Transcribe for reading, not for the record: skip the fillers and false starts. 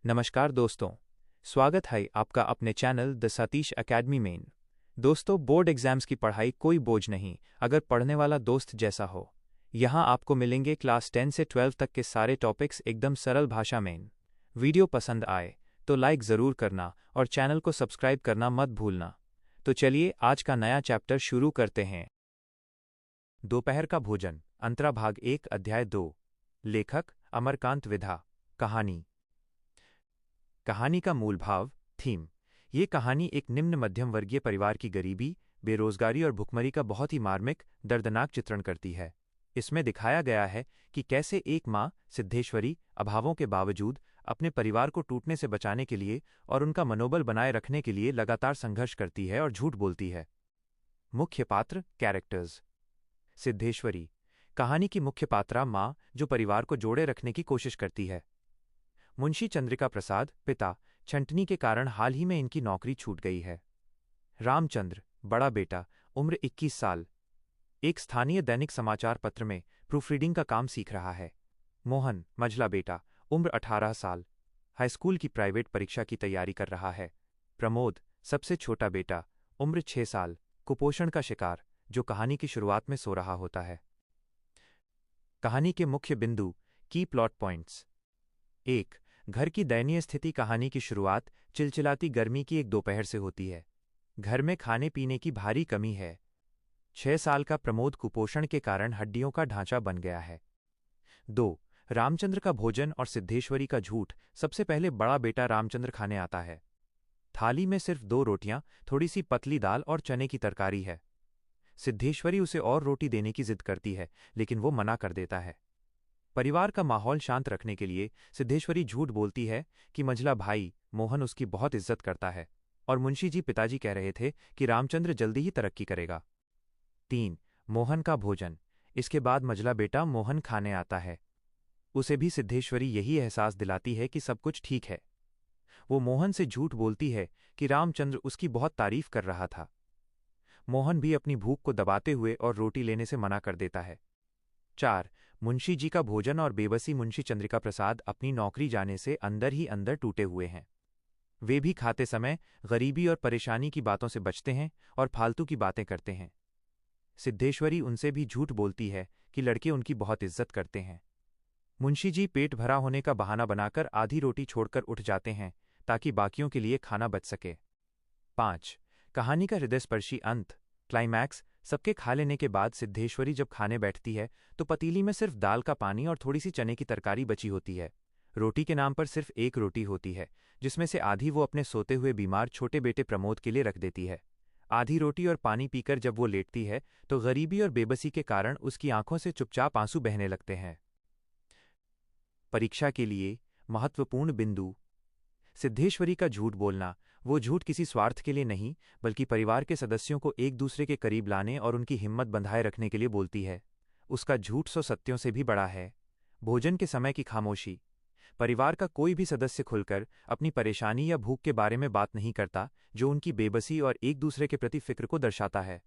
नमस्कार दोस्तों, स्वागत है आपका अपने चैनल द सतीश एकेडमी में। दोस्तों, बोर्ड एग्जाम्स की पढ़ाई कोई बोझ नहीं अगर पढ़ने वाला दोस्त जैसा हो। यहाँ आपको मिलेंगे क्लास 10 से 12 तक के सारे टॉपिक्स एकदम सरल भाषा में। वीडियो पसंद आए तो लाइक ज़रूर करना और चैनल को सब्सक्राइब करना मत भूलना। तो चलिए आज का नया चैप्टर शुरू करते हैं। दोपहर का भोजन, अंतरा भाग 1 अध्याय 2। लेखक अमरकांत विधा। कहानी। कहानी का मूल भाव, थीम। ये कहानी एक निम्न मध्यम वर्गीय परिवार की गरीबी, बेरोजगारी और भुखमरी का बहुत ही मार्मिक, दर्दनाक चित्रण करती है। इसमें दिखाया गया है कि कैसे एक माँ, सिद्धेश्वरी, अभावों के बावजूद अपने परिवार को टूटने से बचाने के लिए और उनका मनोबल बनाए रखने के लिए लगातार संघर्ष करती है और झूठ बोलती है। मुख्य पात्र, कैरेक्टर्स। सिद्धेश्वरी, कहानी की मुख्य पात्रा माँ जो परिवार को जोड़े रखने की कोशिश करती है। मुंशी चंद्रिका प्रसाद, पिता, छंटनी के कारण हाल ही में इनकी नौकरी छूट गई है। रामचंद्र, बड़ा बेटा, उम्र 21 साल, एक स्थानीय दैनिक समाचार पत्र में प्रूफरीडिंग का काम सीख रहा है। मोहन, मझला बेटा, उम्र 18 साल, हाईस्कूल की प्राइवेट परीक्षा की तैयारी कर रहा है। प्रमोद, सबसे छोटा बेटा, उम्र 6 साल, कुपोषण का शिकार, जो कहानी की शुरुआत में सो रहा होता है। कहानी के मुख्य बिंदु, की प्लॉट पॉइंट्स। 1. घर की दयनीय स्थिति। कहानी की शुरुआत चिलचिलाती गर्मी की एक दोपहर से होती है। घर में खाने पीने की भारी कमी है। 6 साल का प्रमोद कुपोषण के कारण हड्डियों का ढांचा बन गया है। 2. रामचंद्र का भोजन और सिद्धेश्वरी का झूठ। सबसे पहले बड़ा बेटा रामचंद्र खाने आता है। थाली में सिर्फ 2 रोटियां, थोड़ी सी पतली दाल और चने की तरकारी है। सिद्धेश्वरी उसे और रोटी देने की जिद करती है, लेकिन वो मना कर देता है। परिवार का माहौल शांत रखने के लिए सिद्धेश्वरी झूठ बोलती है कि मंझला भाई मोहन उसकी बहुत इज्जत करता है और मुंशी जी पिताजी कह रहे थे कि रामचंद्र जल्दी ही तरक्की करेगा। 3. मोहन का भोजन। इसके बाद मंझला बेटा मोहन खाने आता है। उसे भी सिद्धेश्वरी यही एहसास दिलाती है कि सब कुछ ठीक है। वो मोहन से झूठ बोलती है कि रामचंद्र उसकी बहुत तारीफ कर रहा था। मोहन भी अपनी भूख को दबाते हुए और रोटी लेने से मना कर देता है। 4. मुंशी जी का भोजन और बेबसी। मुंशी चंद्रिका प्रसाद अपनी नौकरी जाने से अंदर ही अंदर टूटे हुए हैं। वे भी खाते समय गरीबी और परेशानी की बातों से बचते हैं और फालतू की बातें करते हैं। सिद्धेश्वरी उनसे भी झूठ बोलती है कि लड़के उनकी बहुत इज्जत करते हैं। मुंशी जी पेट भरा होने का बहाना बनाकर आधी रोटी छोड़कर उठ जाते हैं ताकि बाकियों के लिए खाना बच सके। 5. कहानी का हृदयस्पर्शी अंत, क्लाइमैक्स। सबके खा लेने के बाद सिद्धेश्वरी जब खाने बैठती है तो पतीली में सिर्फ दाल का पानी और थोड़ी सी चने की तरकारी बची होती है। रोटी के नाम पर सिर्फ एक रोटी होती है, जिसमें से आधी वो अपने सोते हुए बीमार छोटे बेटे प्रमोद के लिए रख देती है। आधी रोटी और पानी पीकर जब वो लेटती है तो गरीबी और बेबसी के कारण उसकी आंखों से चुपचाप आंसू बहने लगते हैं। परीक्षा के लिए महत्वपूर्ण बिंदु। सिद्धेश्वरी का झूठ बोलना। वो झूठ किसी स्वार्थ के लिए नहीं, बल्कि परिवार के सदस्यों को एक दूसरे के करीब लाने और उनकी हिम्मत बंधाए रखने के लिए बोलती है। उसका झूठ 100 सत्यों से भी बड़ा है। भोजन के समय की खामोशी। परिवार का कोई भी सदस्य खुलकर अपनी परेशानी या भूख के बारे में बात नहीं करता, जो उनकी बेबसी और एक दूसरे के प्रति फिक्र को दर्शाता है।